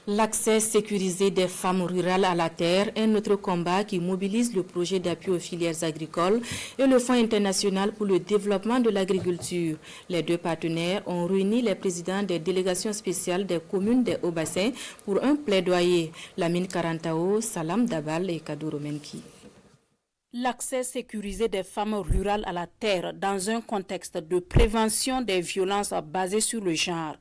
L'accès sécurisé des femmes rurales à la terre, un autre combat qui mobilise le projet d'appui aux filières agricoles et le Fonds international pour le développement de l'agriculture. Les deux partenaires ont réuni les présidents des délégations spéciales des communes des Hauts-Bassins pour un plaidoyer. Lamine Karantao, Salam Dabal et Kadouro Menki. L'accès sécurisé des femmes rurales à la terre dans un contexte de prévention des violences basées sur le genre.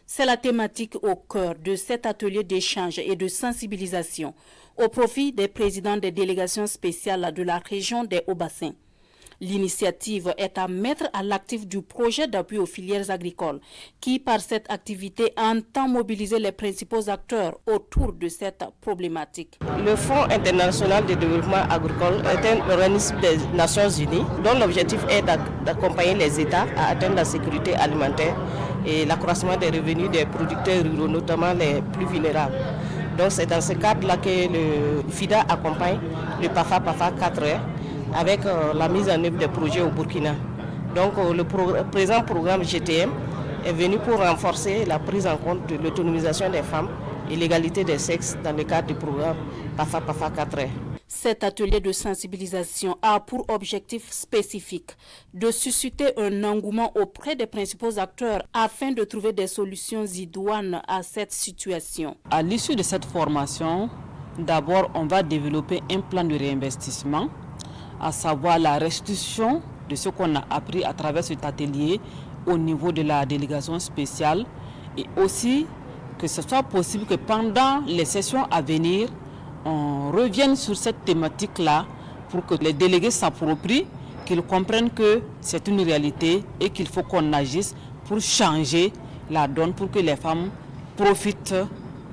C'est la thématique au cœur de cet atelier d'échange et de sensibilisation au profit des présidents des délégations spéciales de la région des Hauts-Bassins. L'initiative est à mettre à l'actif du projet d'appui aux filières agricoles qui, par cette activité, entend mobiliser les principaux acteurs autour de cette problématique. Le Fonds international de développement agricole est un organisme des Nations Unies dont l'objectif est d'accompagner les États à atteindre la sécurité alimentaire et l'accroissement des revenus des producteurs ruraux, notamment les plus vulnérables. Donc c'est dans ce cadre-là que le FIDA accompagne le PAFA 4R avec la mise en œuvre des projets au Burkina. Donc le présent programme GTM est venu pour renforcer la prise en compte de l'autonomisation des femmes et l'égalité des sexes dans le cadre du programme PAFA 4R. Cet atelier de sensibilisation a pour objectif spécifique de susciter un engouement auprès des principaux acteurs afin de trouver des solutions idoines à cette situation. À l'issue de cette formation, d'abord on va développer un plan de réinvestissement, à savoir la restitution de ce qu'on a appris à travers cet atelier au niveau de la délégation spéciale et aussi que ce soit possible que pendant les sessions à venir, on revienne sur cette thématique-là pour que les délégués s'approprient, qu'ils comprennent que c'est une réalité et qu'il faut qu'on agisse pour changer la donne, pour que les femmes profitent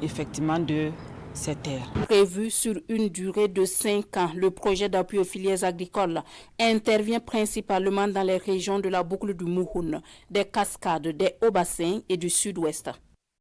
effectivement de ces terres. Prévu sur une durée de 5 ans, le projet d'appui aux filières agricoles intervient principalement dans les régions de la boucle du Mouhoun, des Cascades, des Hauts-Bassins et du Sud-Ouest.